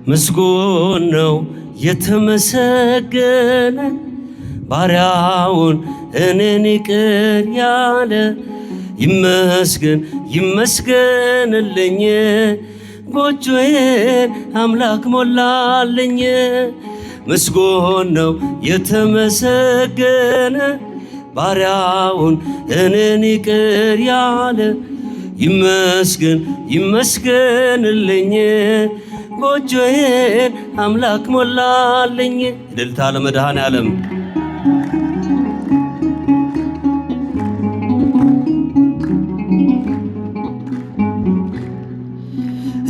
ምስጉን ነው የተመሰገነ ባሪያውን እኔን ይቅር ያለ ይመስገን ይመስገንልኝ ጎጆዬን አምላክ ሞላልኝ። ምስጉን ነው የተመሰገነ ባሪያውን እኔን ይቅር ያለ ይመስገን ይመስገንልኝ ጎጆዬን አምላክ ሞላልኝ። እልልታ ለመድኃኔዓለም።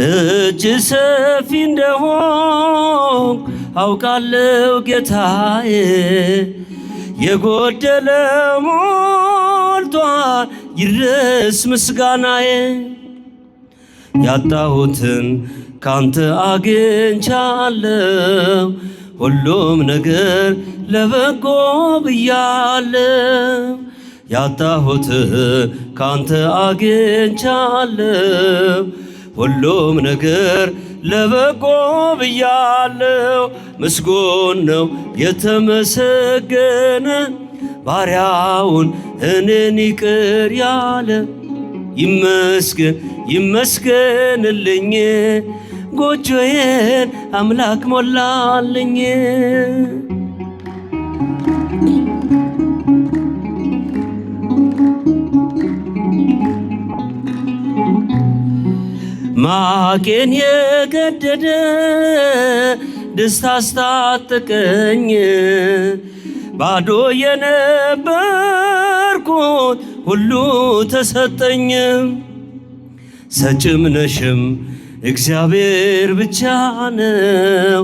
እጅ ሰፊ እንደሆን አውቃለሁ ጌታዬ፣ የጎደለ ሞልቷል ይድረስ ምስጋናዬ። ያጣሁትን ካንተ አግኝቻለሁ፣ ሁሉም ነገር ለበጎ ብያለሁ። ያጣሁትን ካንተ አግኝቻለሁ፣ ሁሉም ነገር ለበጎ ብያለሁ። ምስጉን ነው የተመሰገነ ባሪያውን እኔን ይቅር ያለ ይመስገን ይመስገንልኝ ጎጆዬን አምላክ ሞላልኝ። ማቄን የገደደ ደስታ አስታጠቀኝ፣ ባዶ የነበርኩት ሁሉ ተሰጠኝ። ሰጭም ነሽም እግዚአብሔር ብቻ ነው፣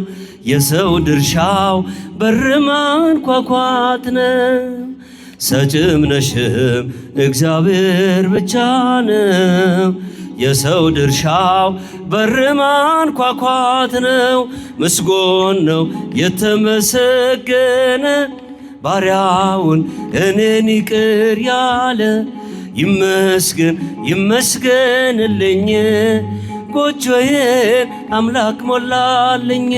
የሰው ድርሻው በር ማንኳኳት ነው። ሰጭም ነሽም እግዚአብሔር ብቻ ነው፣ የሰው ድርሻው በር ማንኳኳት ነው። ምስጉን ነው የተመሰገነ ባሪያውን እኔን ይቅር ያለ ይመስገን ይመስገንልኝ ጎጆዬን አምላክ ሞላልኝ።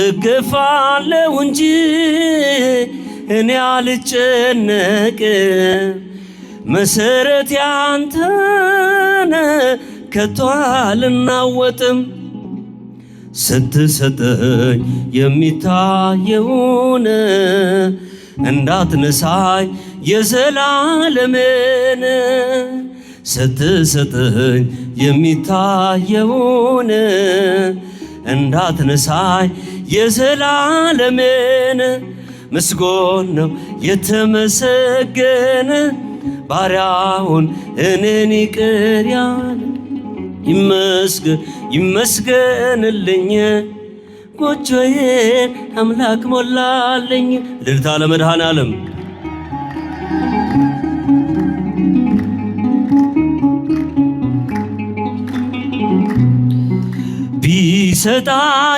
እገፋለሁ እንጂ እኔ አልጨነቅ፣ መሰረት ያንተነ ከቶ አልናወጥም። ስትሰጠኝ የሚታየውን እንዳትነሳኝ የዘላለምን፣ ስትሰጠኝ የሚታየውን እንዳትነሳኝ የዘላለምን። ምስጉን ነው የተመሰገነ ባሪያውን እኔን ይቅር ያለ ይመስገን ይመስገንልኝ ጎጆዬን አምላክ ሞላልኝ። እልልታ ለመድኃኔዓለም። ቢሰጣ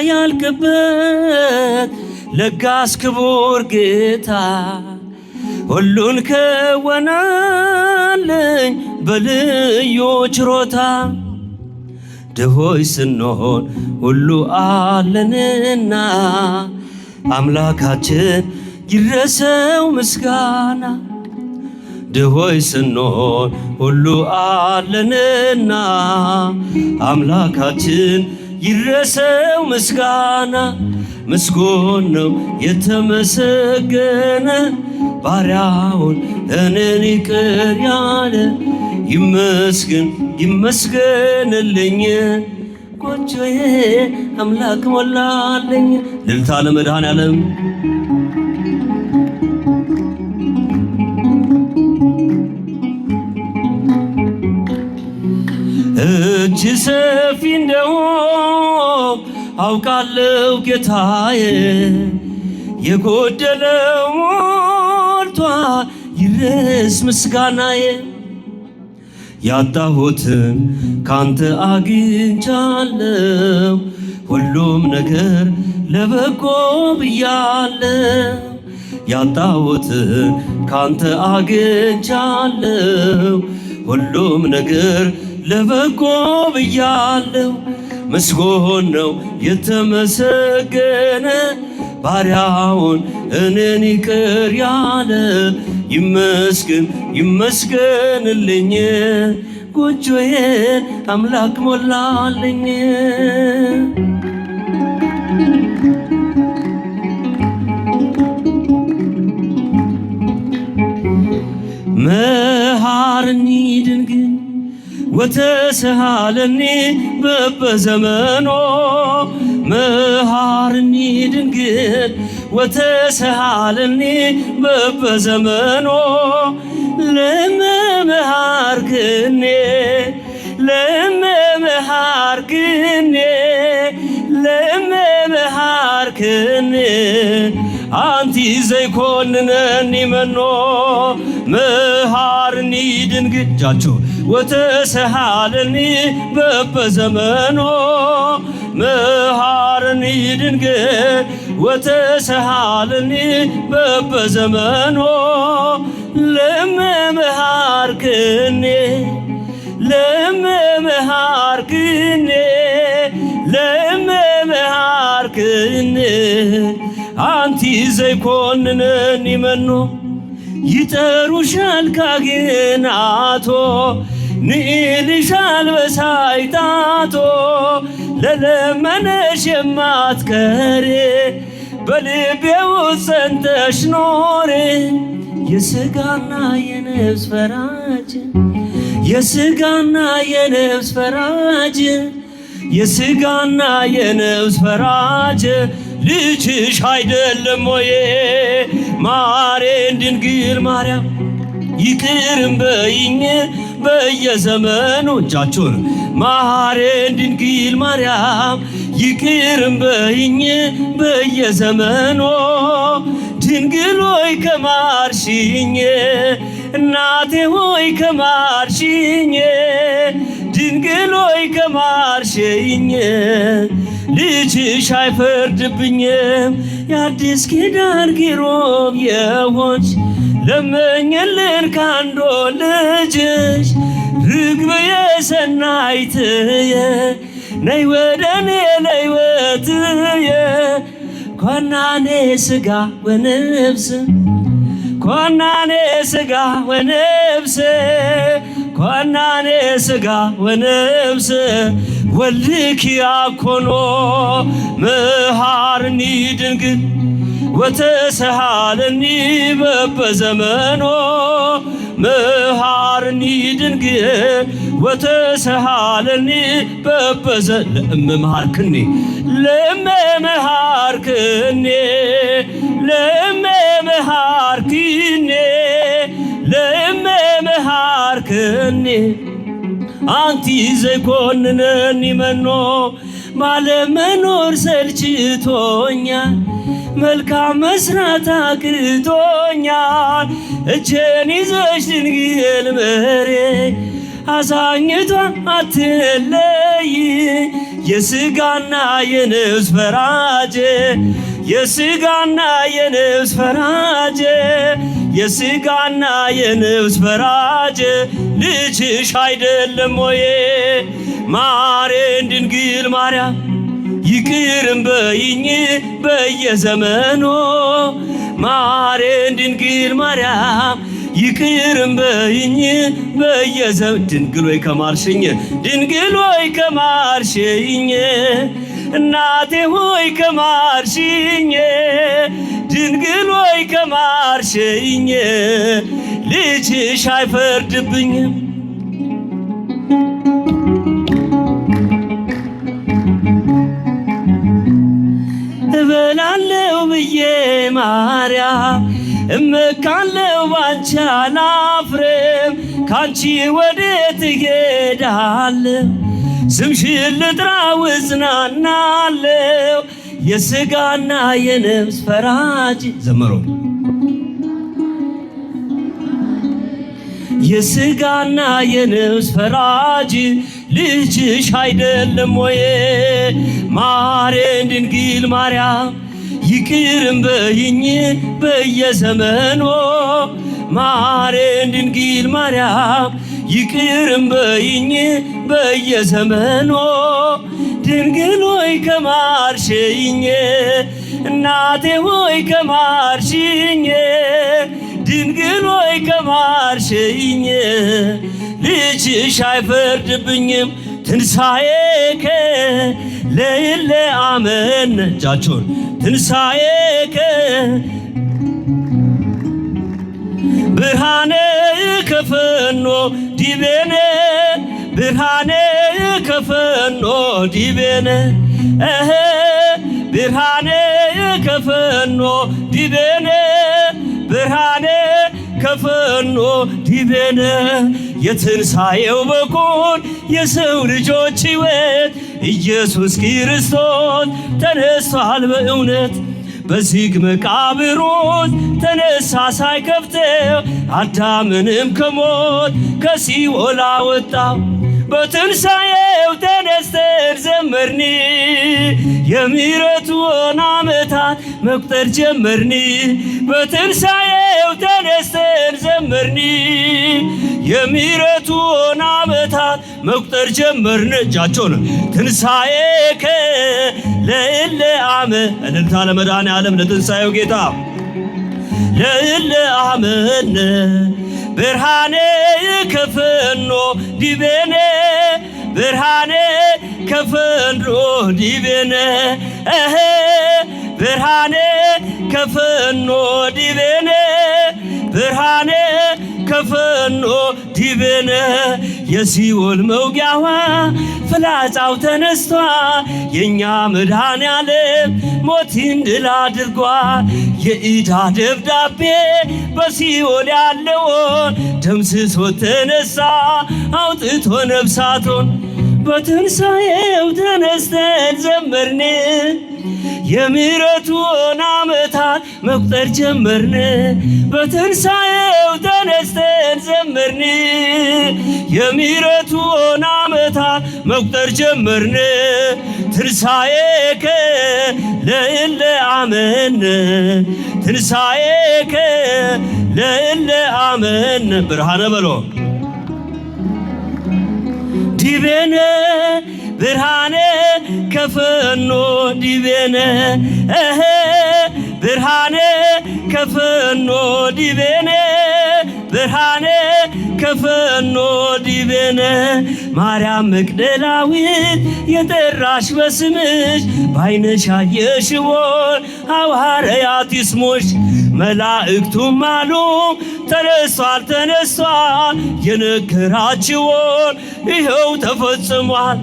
ያልቅበት ለጋስ ክቡር ጌታ ሁሉን ከወናልኝ በልዩ ችሮታ። ድሆች ስንሆን ሁሉ አለንና አምላካችን ይድረሰው ምስጋና። ድሆች ስንሆን ሁሉ አለንና አምላካችን ይድረሰው ምስጋና። ምስጉን ነው የተመሰገነ ባሪያውን እኔን ይቅር ያለ ይመስገን ይመስገንልኝ ጎጆዬን አምላክ ሞላልኝ። እልልታ ለመድኃኔዓለም። እጅ ሰፊ እንደሆን አውቃለሁ ጌታዬ፣ የጎደለው ሞልቷል ይድረስ ምስጋናዬ። ያጣሁትን ካንተ አግኝቻለሁ፣ ሁሉም ነገር ለበጎ ብያለሁ። ያጣሁትን ካንተ አግኝቻለሁ። ሁሉም ነገር ለበጎ ብያለሁ። ምስጉን ነው የተመሰገነ ባሪያውን እኔን ይቅር ያለ። ይመስገን ይመስገንልኝ ጎጆዬን አምላክ ሞላልኝ። መሃርኒ ድንግል ወተሰሃለኒ በበዘመኖ መሃርኒ ድንግል ወተሰሃለኒ በበዘመኖ ለመመሃርክኔ ለመመሃርክኔ ለመመሃርክኔ አንቲ ዘይኮንነኒ መኖ መሃርኒ ድንግል ጃቸው ወተሰሃለኒ በበዘመኖ መሃርኒ ድንግል ወተሰሃለኒ በበዘመኖ ለመመሃርክኔ ለመመሃርክኔ ለመመሃርክኔ አንቲ ዘይኮንነኒ መኖ ይጠሩሻል ካህናቶ ንኢልሻል በሳይታቶ ለለመነሽ የማትቀሪ በልቤ ውስጥ ጸንተሽ ኖሪ። የሥጋና የነፍስ ፈራጅ የሥጋና የነፍስ ፈራጅ የሥጋና የነፍስ ፈራጅ ልጅሽ አይደለም ወይ ማሬን ድንግል ማርያም ይቅርም በይኝ በየዘመኑ እጃችሁን ማሬን ድንግል ማርያም ይቅርም በይኝ በየዘመኑ ድንግል ሆይ ከማርሽኝ እናቴ ሆይ ከማርሽኝ ድንግል ሆይ ከማርሽኝ ልጅሽ አይፈርድብኝም። የአዲስ ኪዳን ኪሩብ የሆንሽ ለመኝልን ካንዶ ልጅሽ ርግብየ ሰናይትየ ነይ ወደኔ ለሕይወትየ ኮናኔ ሥጋ ወነፍስ ኮናኔ ሥጋ ወነፍስ ኮናኔ ሥጋ ወነፍስ ወልድኪ አኮኖ መሃርኒ ድንግል ወተሰሃለኒ በበዘመኖ መሃርኒ ድንግል ወተሰሃለኒ በበዘ ለእመመሃርክኔ ለእመመሃርክኔ ለእመመሃርክኔ ለእመመሃርክኔ አንቲ ዘይኮንነኒ መኖ ባለመኖር ሰልችቶኛል መልካም መስራት አቅቶኛል። እጄን ይዘሽ ድንግል መሬ አዛኝቷ አትለይ የሥጋና የነፍስ ፈራጅ የሥጋና የነፍስ ፈራጅ የሥጋና የነፍስ ፈራጅ ልጅሽ አይደለም ወይ ማሬን ድንግል ማርያም ይቅርም በይኝ በየዘመኑ ማሬን ድንግል ማርያም ይቅርም በይኝ በየዘመኑ ድንግል ሆይ ከማርሽኝ ድንግል ሆይ ከማርሽኝ እናቴ ሆይ ከማርሽኝ ድንግል ሆይ ከማርሽኝ ልጅሽ አይፈርድብኝም። እበላለሁ ብዬ ማርያም እመካለሁ ባንቺ አላፍርም ካንቺ ወዴት እሄዳለሁ ስምሽን ልጥራው እጽናናለሁ የሥጋና የነፍስ ፈራጅ ዘመሮ የሥጋና የነፍስ ፈራጅ ልጅሽ አይደለም ወይ ማሬን ድንግል ማርያም ይቅርም በይኝ በየዘመኑ ማረን ድንግል ማርያም ይቅርም በይኝ በየዘመኑ ድንግል ሆይ ከማርሽኝ እናቴ ሆይ ከማርሽኝ ድንግል ሆይ ከማርሽኝ ልጅሽ አይፈርድብኝም ትንሣኤከ ለይለ አመን እጃችሁን ትንሣኤከ ብርሃነ ከፈኖ ዲቤነ ብርሃነ ከፈኖ ዲቤነ ብርሃነ ከፈኖ ዲቤነ ብርሃነ ከፈኖ ዲቤነ የትንሣኤው በኩር የሰው ልጆች ሕይወት ኢየሱስ ክርስቶስ ተነስቷል በእውነት በዝግ መቃብር ውስጥ ተነሳ ሳይከፍተው አዳምንም ከሞት ከሲኦል አወጣው በትንሣኤው ተነስተን ዘመርን የምሕረቱን ዓመታት መቁጠር ጀመርን በትንሣኤው ተነስተን ዘመርን የምሕረቱን ዓመታት መቁጠር ጀመርን እጃቸውን ትንሣኤከ ለእለ አመ እልልታ ለመድኃኔዓለም ለትንሣኤው ጌታ ለእለ አመነ ብርሃነ ከፈኖ ዲቤነ ብርሃነ ከፈኖ ዲቤነ ብርሃነ ከፈኖ ዲቤነ ብርሃነ ከፈኖ ዲቤነ የሲኦል መውጊያዋ ፍላጻው ተነስቷል የእኛ መድኃኔዓለም ሞትን ድል አድርጓል የዕዳ ደብዳቤ በሲኦል ያለውን ደምስሶ ተነሳ አውጥቶ ነፍሳቱን በትንሣኤው ተነስተን ዘመርን የምሕረቱን ዓመታት መቁጠር ጀመርን በትንሣኤው ተነስተን ዘመርን የምሕረቱን ዓመታት መቁጠር ጀመርን ትንሣኤከ ለእለ አመነ ትንሣኤከ ለእለ አመነ ብርሃነ በሎ ዲቤነ ብርሃነ ከፈኖ ዲቤነ ብርሃነ ከፈኖ ዲቤነ ብርሃነ ከፈኖ ዲቤነ ማርያም መግደላዊት የጠራሽ በስምሽ ባይነሽ አየሽውን ሐዋርያት ይስሙሽ መላእክቱም አሉ ተነስቷል ተነስቷል የነገራችውን ይኸው ተፈጽሟል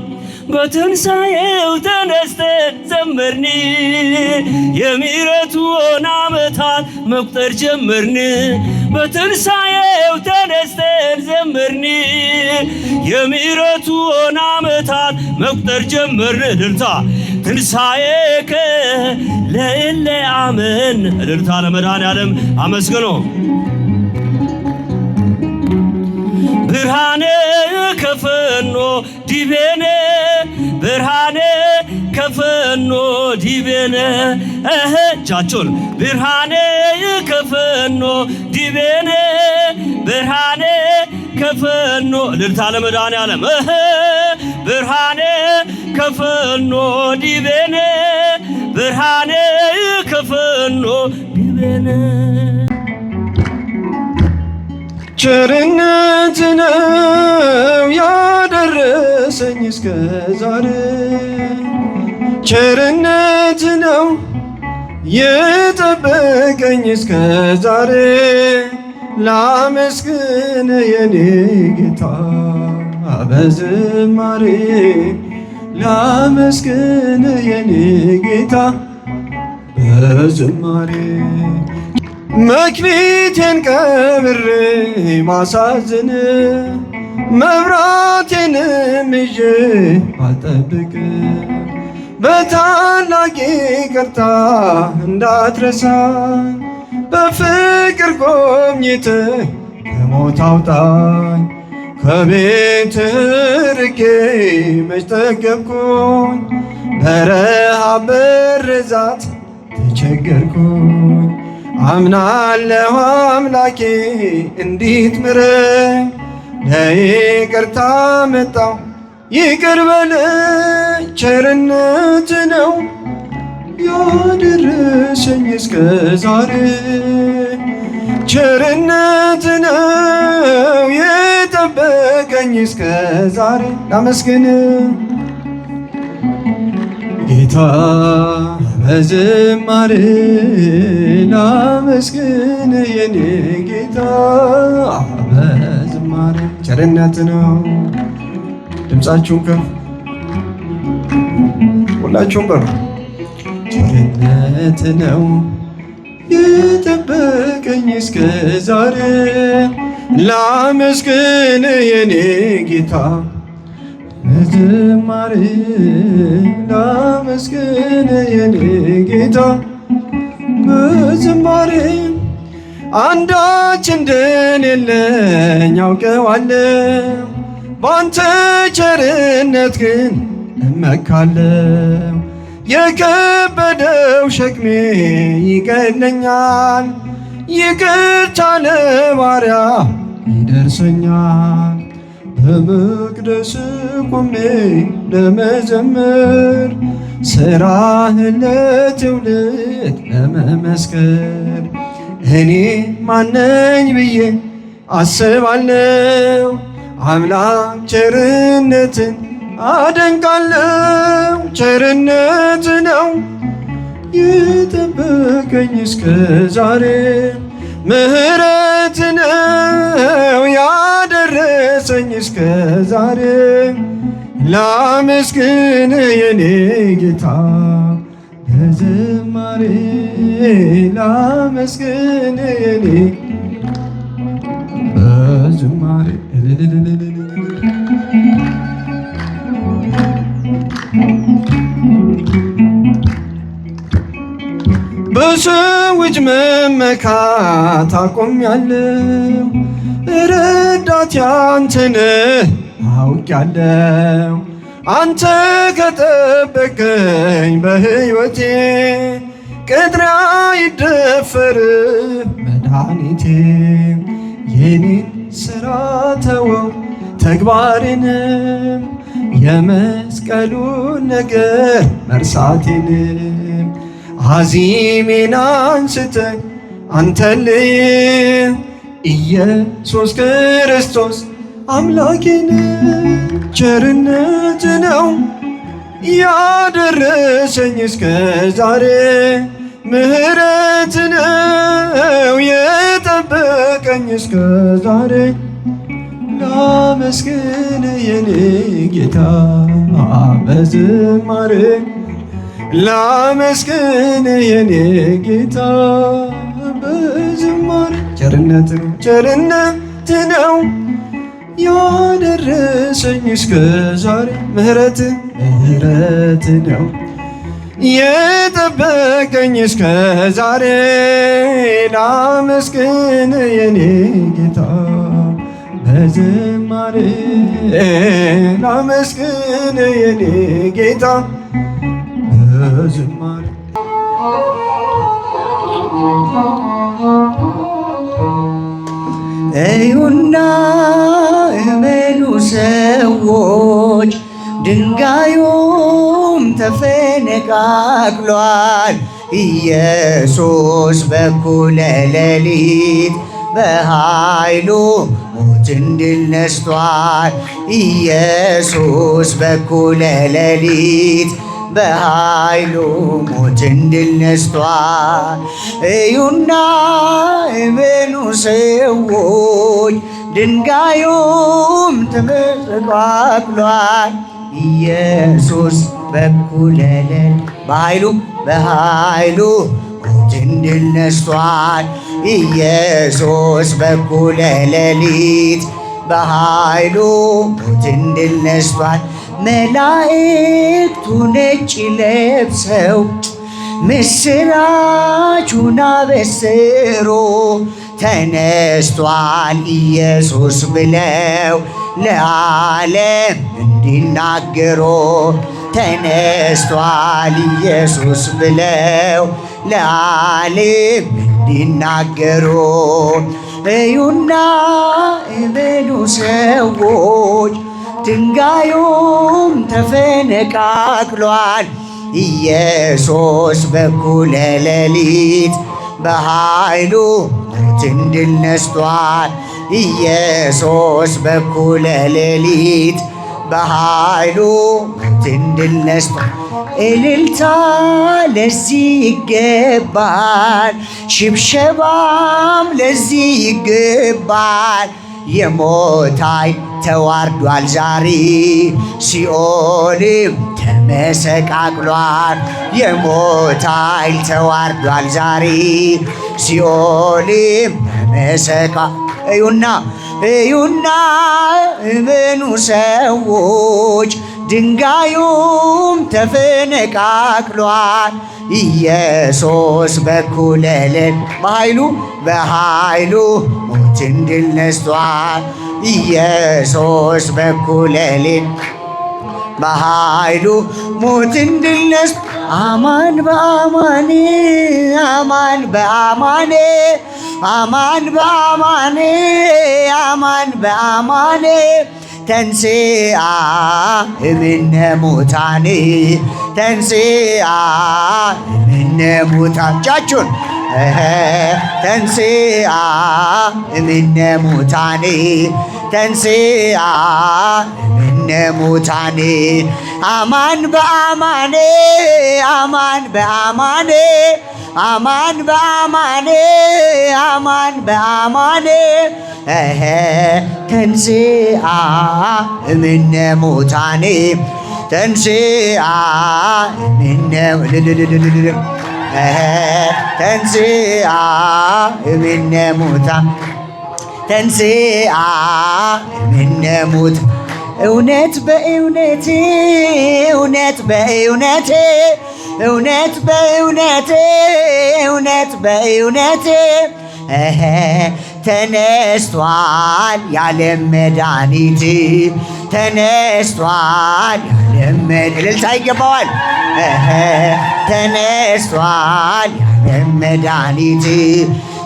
በትንሣኤው ተነስተን ዘመርን የምሕረቱን ዓመታት መቁጠር ጀመርን በትንሣኤው ተነስተን ዘመርን የምሕረቱን ዓመታት መቁጠር ጀመርን እልልታ ትንሣኤከ ለእለ አመን እልልታ ለመድኃኔዓለም አመስግኖ ብርሃነ ከፈኖ ዲቤነ ብርሃነ ከፈኖ ዲቤነ እጃችሁን ብርሃነ ከፈኖ ዲቤነ ብርሃነ ከፈኖ እልልታ ለመድኃኔዓለም ብርሃነ ከፈኖ ዲቤነ ብርሃነ ከፈኖ ዲቤነ ቸርነት ነው ያደረሰኝ እስከ ዛሬ ቸርነት ነው የጠበቀኝ እስከ ዛሬ ላመስግን የኔ ጌታ በዝማሬ ላመስግን የኔ ጌታ በዝማሬ መክሊቴን ቀብሬ ማሳዝን መብራቴንም ይዤ አልጠብቅ በታላቅ ይቅርታ እንዳትረሳኝ በፍቅር ጎብኝተህ ከሞት አውጣኝ ከቤትህ ርቄ መች ጠገብኩኝ በረሃብ በርዛት ተቸገርኩኝ። አምናለሁ አምላኬ እንዴት ምረኝ፣ ለይቅርታ መጣሁ ይቅር በለኝ። ቸርነት ነው ያደረሰኝ እስከ ዛሬ፣ ቸርነት ነው የጠበቀኝ እስከ ዛሬ። ላመስግን ጌታ በዝማሬ ላመስግን የኔ ጌታ በዝማሬ። ቸርነት ነው። ድምፃችሁን ከፍ ሁላችሁም በሩ። ቸርነት ነው የጠበቀኝ እስከ ዛሬ፣ ላመስግን የኔ ጌታ በዝማሬ ላመስግን የኔ ጌታ በዝማሬ። አንዳች እንደሌለኝ አውቀዋለሁ፣ ባንተ ቸርነት ግን እመካለሁ። የከበደው ሸክሜ ይቀለኛል፣ ይቅርታ ለባሪያ ይደርሰኛል። በመቅደስ ቆሜ ለመዘመር፣ ሥራህን ለትውልድ ለመመስከር። እኔ ማነኝ ብዬ አስባለሁ፣ አምላክ ቸርነትን አደንቃለሁ። ቸርነት ነው የጠበቀኝ እስከ ዛሬ፣ ምሕረት ነው ያደረሰኝ እስከ ዛሬ። ላመስግን የኔ ጌታ በዝማሬ ላመስግን የኔ በዝማሬ። በሰዎች መመካት አቆሜያለሁ፣ ረዳቴ አንተ ነህ አውቄያለሁ። አንተ ከጠበቀኝ በሕይወቴ፣ ቅጥሬ አይደፈርም መድኃኒቴ። የኔን ሥራ ተወው ተግባሬንም፣ የመስቀሉን ነገር መርሳቴንም። አዚሜን አንስተህ አንተን ልይ ኢየሱስ ክርስቶስ አምላኬን። ቸርነት ነው ያደረሰኝ እስከ ዛሬ፣ ምሕረት ነው የጠበቀኝ እስከ ዛሬ። ላመስግን የኔ ጌታ በዝማሬ ላመስግን የኔ ጌታ በዝማሬ። ቸርነት ነው ቸርነት ነው ያደረሰኝ እስከ ዛሬ፣ ምሕረት ነው የጠበቀኝ እስከ ዛሬ። ላመስግን የኔ ጌታ በዝማሬ ላመስግን የኔ ጌታ በዝማሬ። እዩና እመኑ ሰዎች፣ ድንጋዩም ተፈነቃቅሏል። ኢየሱስ በኩለ ሌሊት በኃይሉ ሞትን ድል ነስቷል። ኢየሱስ በኩለ ሌሊት በኃይሉ ሞትን ድል ነስቷል። እዩና እመኑ ሰዎች፣ ድንጋዩም ተፈነቃቅሏል። ኢየሱስ በኩለ ሌሊት በኃይሉ ሞትን ድል ነስቷል። ኢየሱስ በኩለ ሌሊት በኃይሉ ሞትን ድል ነስቷል። መላእክቱ ነጭ ለብሰው ምስራቹን አበሰሩ። ተነስቷል ኢየሱስ ብለው ለዓለም እንዲናገሩ። ተነስቷል ኢየሱስ ብለው ለዓለም እንዲናገሩ እዩና እመኑ ሰዎች ድንጋዩም ተፈነቃቅሏል። ኢየሱስ በኩለ ሌሊት በኃይሉ ሞትን ድል ነስቷል። ኢየሱስ በኩለ ሌሊት በኃይሉ ሞትን ድል ነስቷል። እልልታ ለዚህ ይገባል፣ ሽብሸባም ለዚህ ይገባል። የሞት ኃይል ተዋርዷል ዛሬ፣ ሲኦልም ተመሰቃቅሏል። የሞት ኃይል ተዋርዷል ዛሬ፣ ሲኦልም እዩና እመኑ ሰዎች ድንጋዩም ተፈነቃቅሏል። ኢየሱስ በኩለ ሌሊት በኃይሉ ሞትን ድል ነስቷል። ኢየሱስ በኩለ ሌሊት በኃይሉ ሞትን ድል ነስቷል። አማን በአማኔ አማን በአማኔ አማን በአማኔ አማን በአማኔ ተንሥአ እምነ ሙታን ተንሥአ እምነ ሙታን እጃችሁን ተንሥአ እምነ ሙታን ተንሥአ እምነ ሙታን አማን በአማኔ አማን በአማኔ አማን በአማኔ አማን በአማኔ ተንሥአ እምነ ሙታን ተንሥአ እምነ ተንሥአ እምነ ሙታን ተንሥአ እምነ ሙታን እውነት በእውነቴ እውነት በእውነቴ እውነት በእውነቴ እውነት በእውነቴ ተነስቷል ያለም መድኃኒት ተነስቷል ያለም እልልታ ይገባዋል። ተነስቷል ያለም መድኃኒት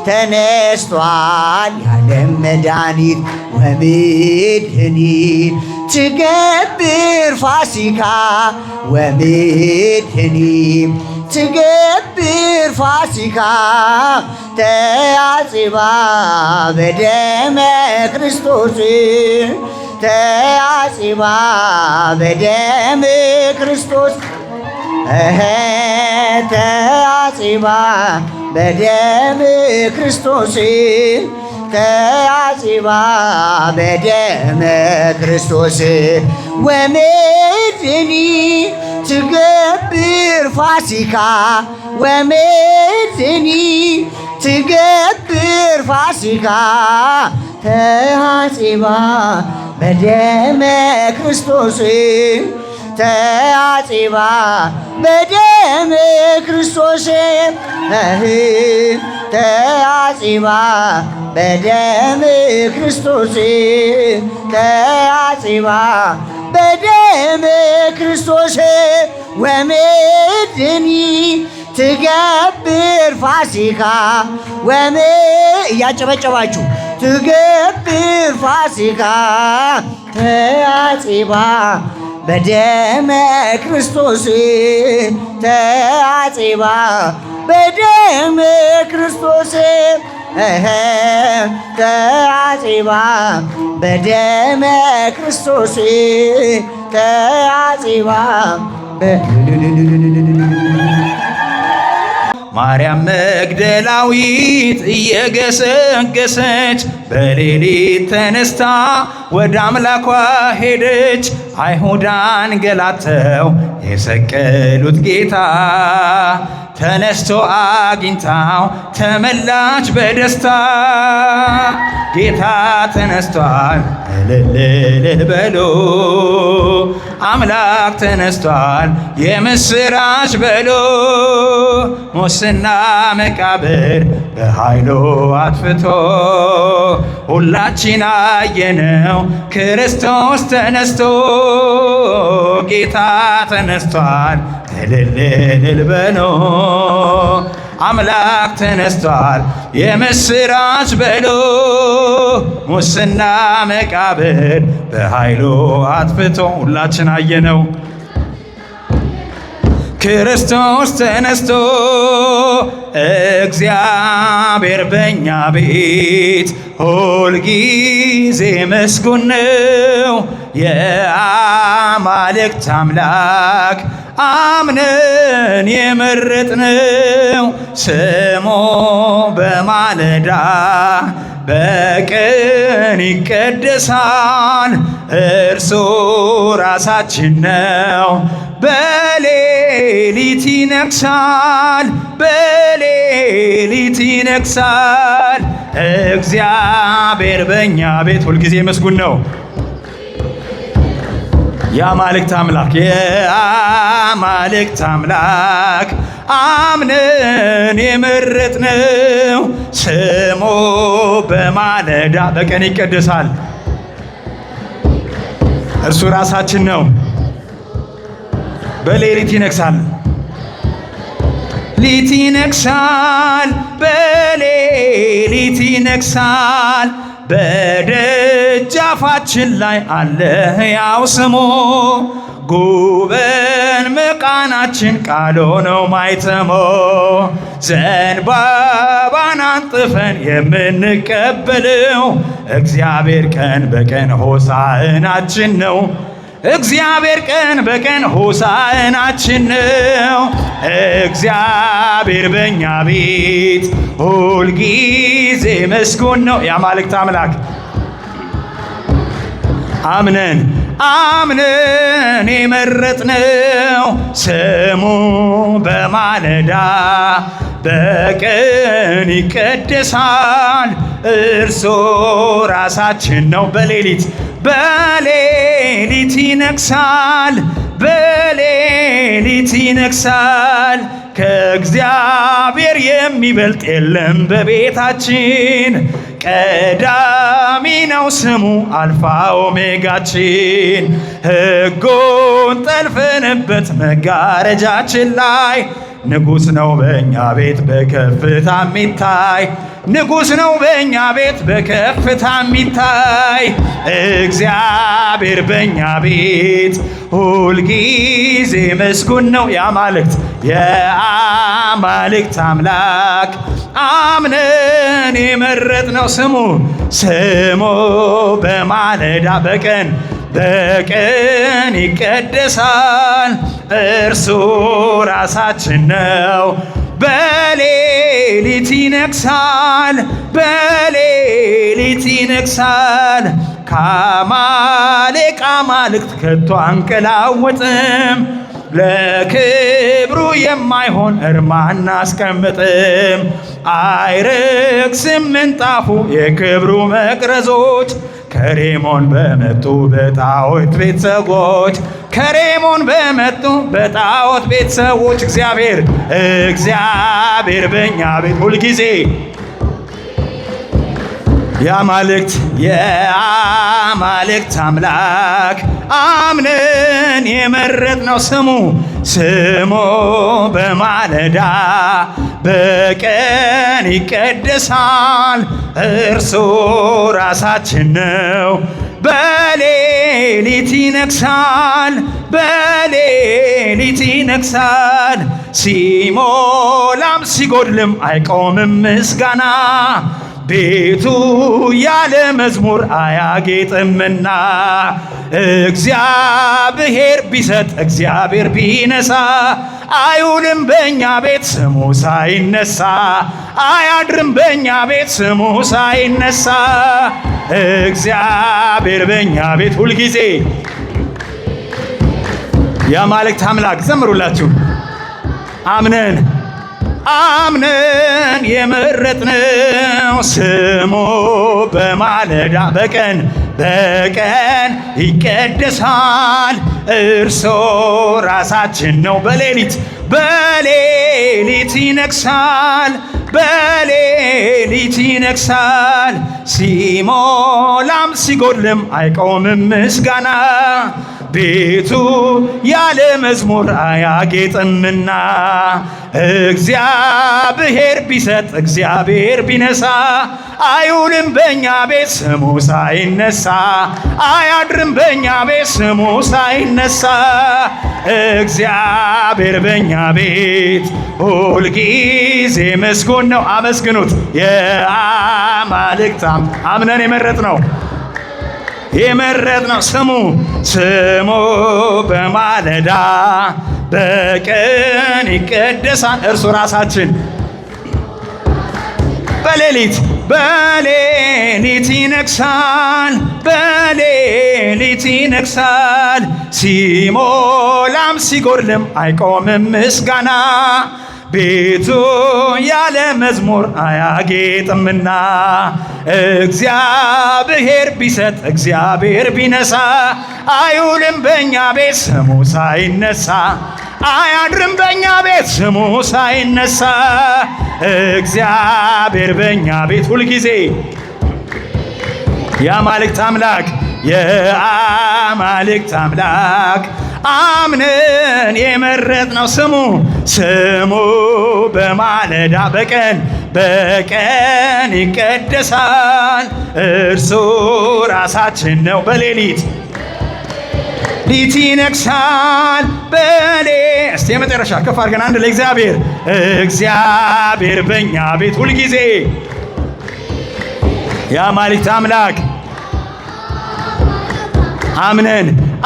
ተነስቷል ያለም መድኃኒት ወምድኅኒት ትገብር ፋሲካ ወምድኅኒት ትገብር ፋሲካ ተአጽባ በደመ ክርስቶስ ተአጽባ በደመ ክርስቶስ ተአጽባ በደመ ክርስቶስ ተአጽባ በደመ ክርስቶስ ወምድኅኒት ትገብር ፋሲካ ወምድኅኒት ትገብር ፋሲካ ተአጽባ በደመ ክርስቶስ ተአጽባ በደመ ክርስቶስ ተአጽባ በደመ ክርስቶስ ተአጽባ በደመ ክርስቶስ ወምድኅኒት ትገብር ፋሲካ እያጨበጨባችሁ ትገብር ፋሲካ ተአጽባ በደመ ክርስቶስ ተአጽባ በደመ ክርስቶስ ተአጽባ በደመ ክርስቶስ ተአጽባ ማርያም መግደላዊት እየገሰገሰች በሌሊት ተነስታ ወደ አምላኳ ሄደች። አይሁድ አንገላተው የሰቀሉት ጌታ ተነስቶ አግኝታው ተመላች በደስታ። ጌታ ተነስቷል እልል በሉ አምላክ ተነስቷል የምስራች በሉ ሞትና መቃብር በኃይሉ አጥፍቶ ሁላችን አየነው ክርስቶስ ተነስቶ ጌታ ተነስቷል እልል በሉ አምላክ ተነስቷል የምስራች በሉ ሙስና መቃብር በኃይሉ አጥፍቶ ሁላችን አየነው ክርስቶስ ተነስቶ እግዚአብሔር በእኛ ቤት ሁልጊዜ ምስጉን ነው የአማልክት አምላክ አምነን የመረጥነው ስሙ በማለዳ በቀን ይቀደሳል እርሱ ራሳችን ነው በሌሊት ይነግሣል በሌሊት ይነግሣል እግዚአብሔር በእኛ ቤት ሁልጊዜ ምስጉን ነው የአማልክት አምላክ የአማልክት አምላክ አምነን የመረጥነው ስሙ በማለዳ በቀን ይቀደሳል እርሱ ራሳችን ነው በሌሊት ይነግሣል ሌሊት ይነግሣል በሌሊት ይነግሣል በደጃፋችን ላይ አለ ሕያው ስሙ ጉበን መቃናችን ቃሉ ነው ማይተሞ ዘንባባን አንጥፈን የምንቀበለው እግዚአብሔር ቀን በቀን ሆሳዕናችን ነው እግዚአብሔር ቀን በቀን ሆሳዕናችን ነው እግዚአብሔር በእኛ ቤት ሁልጊዜ ምስጉን ነው የአማልክት አምላክ አምነን የመረጥነው ስሙ በማለዳ በቀን ይቀደሳል እርሱ ራሳችን ነው በሌሊት ይነግሣል በሌሊት ይነግሣል ከእግዚአብሔር የሚበልጥ የለም በቤታችን ቀዳሚ ነው ስሙ አልፋ ኦሜጋችን ሕጉን ጠልፈንበት መጋረጃችን ላይ ንጉሥ ነው በእኛ ቤት በከፍታ የሚታይ ንጉሥ ነው በእኛ ቤት በከፍታ የሚታይ እግዚአብሔር በእኛ ቤት ሁልጊዜ ምስጉን ነው የአማልክት አምላክ አምነን የመረጥነው ስሙ በማለዳ በቀን ይቀደሳል እርሱ ራሳችን ነው በሌሊት ይነግሣል ከአማልክት ከቶ አንቀላወጥም ለክብሩ የማይሆን እርማ አናስቀምጥም አይረክስም ምንጣፉ የክብሩ መቅረዞች ከሬሞን በመጡ በጣዖት ቤት ሰዎች እግዚአብሔር በእኛ ቤት ሁልጊዜ የአማልክት አምላክ አምነን የመረጥነው ስሙ በማለዳ በቀን ይቀደሳል እርሱ ራሳችን ነው በሌሊት ይነግሣል ሲሞላም ሲጎድልም አይቆምም ምስጋና ቤቱ ያለ መዝሙር አያጌጥምና እግዚአብሔር ቢሰጥ እግዚአብሔር ቢነሳ አይውልም በእኛ ቤት ስሙ ሳይነሳ አያድርም በእኛ ቤት ስሙ ሳይነሳ እግዚአብሔር በእኛ ቤት ሁልጊዜ የአማልክት አምላክ ዘምሩላችሁ አምነን የመረጥነው ስሙ በማለዳ በቀን ይቀደሳል። እርሶ ራሳችን ነው። በሌሊት ይነግሳል። ሲሞላም ሲጎልም አይቆምም ምስጋና። ቤቱ ያለ መዝሙር አያጌጥምና እግዚአብሔር ቢሰጥ እግዚአብሔር ቢነሳ አይውልም በእኛ ቤት ስሙ ሳይነሳ አያድርም በእኛ ቤት ስሙ ሳይነሳ እግዚአብሔር በእኛ ቤት ሁልጊዜ መስጎን ነው። አመስግኑት። የአማልክት አምነን የመረጥነው ስሙ በማለዳ በቀን ይቀደሳል። እርሱ ራሳችን በሌሊት ይነግሳል። ሲሞላም ሲጎርልም አይቆምም ምስጋና። ቤቱ ያለ መዝሙር አያጌጥምና እግዚአብሔር ቢሰጥ እግዚአብሔር ቢነሳ አይውልም በእኛ ቤት ስሙ ሳይነሳ አያድርም በእኛ ቤት ስሙ ሳይነሳ እግዚአብሔር በእኛ ቤት ሁልጊዜ የአማልክት አምላክ አምነን የመረጥነው ስሙ በማለዳ በቀን ይቀደሳል። እርሱ ራሳችን ነው። በሌሊት ይነግሳል። እስቲ የመጨረሻ ከፍ አድርገን አንድ እግዚአብሔር በእኛ ቤት ሁልጊዜ የአማልክት አምላክ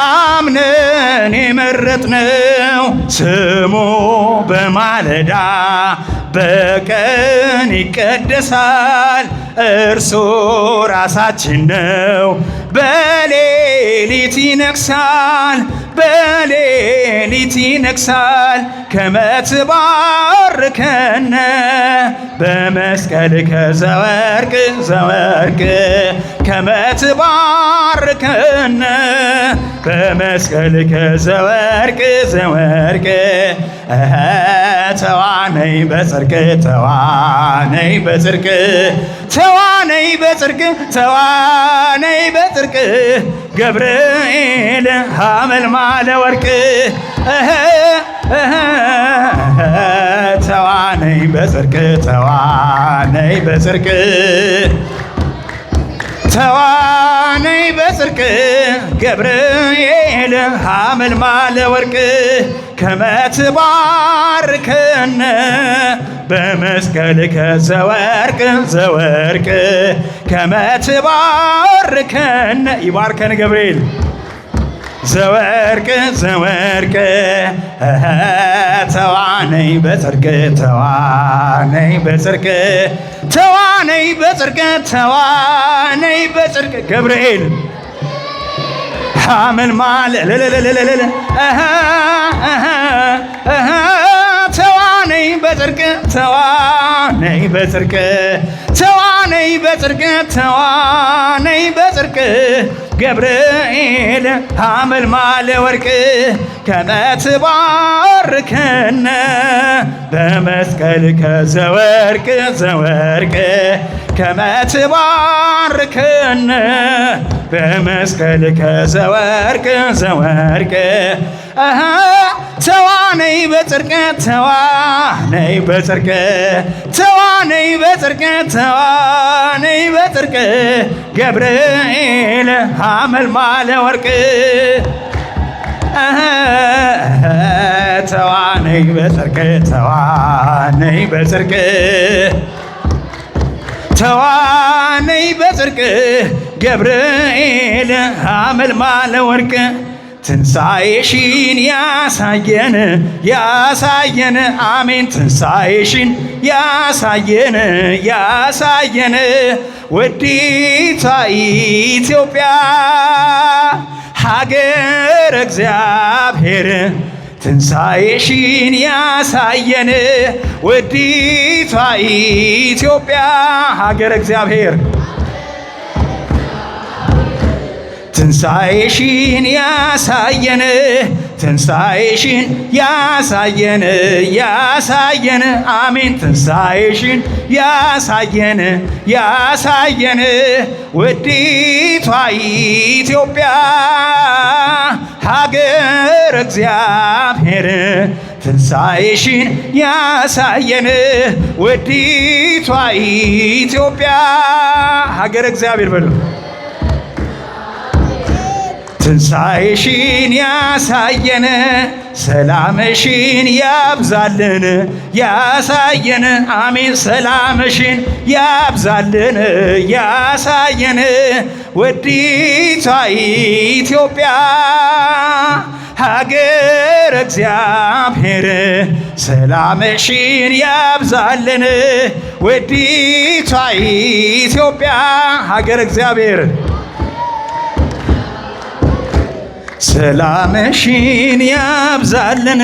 አምነን የመረጥነው ስሙ በማለዳ በቀን ይቀደሳል። እርሱ ራሳችን ነው። በሌሊት ይነግሳል። ከመትባርከነ በመስቀልከ ዘወርቅ ከመትባርከነ በመስቀልከ ዘወርቅ ተዋነይ በጽርቅ ገብርኤል ሐመልማለ ወርቅ ተዋነይ በጽርቅ ገብርኤል ሐመልማለ ወርቅ ከመትባርከነ በመስቀልከ ዘወርቅ ከመትባርከነ ይባርከን ገብርኤል ዘወርቅ ተዋነይ በጽርቅ ገብርኤል ሐመልማለ ተዋነይ በጽርቅ ገብርኤል ሐመልማለ ወርቅ ከመትባርከነ በመስቀልከ ዘወርቅ ከመትባርከነ በመስቀልከ ዘወርቅ ተዋነይ በጽርቅ ገብርኤል ሐመልማለ ወርቅ ተዋነይ በጽርቅ ገብርኤል ሐመልማለ ወርቅ ትንሣኤሽን ያሳየን አሜን። ትንሣኤሽን ያሳየን ውዲቷ ኢትዮጵያ ሀገር እግዚአብሔር ትንሣኤሽን ያሳየን ውዲቷ ኢትዮጵያ ሀገረ እግዚአብሔር ትንሣኤሽን ያሳየን ትንሣኤሽን ያሳየን ያሳየን አሜን ትንሣኤሽን ያሳየን ያሳየን ውዲቷ ኢትዮጵያ ሀገረ እግዚአብሔር ትንሣኤሽን ያሳየን ውዲቷ ኢትዮጵያ ሀገረ እግዚአብሔር በሉ ትንሣኤሽን ያሳየን ሰላምሽን ያብዛልን ያሳየን አሜን ሰላምሽን ያብዛልን ያሳየን ውዲቷ ኢትዮጵያ ሀገረ እግዚአብሔር ሰላምሽን ያብዛልን ውዲቷ ኢትዮጵያ ሀገረ እግዚአብሔር ሰላምሽን ያብዛልን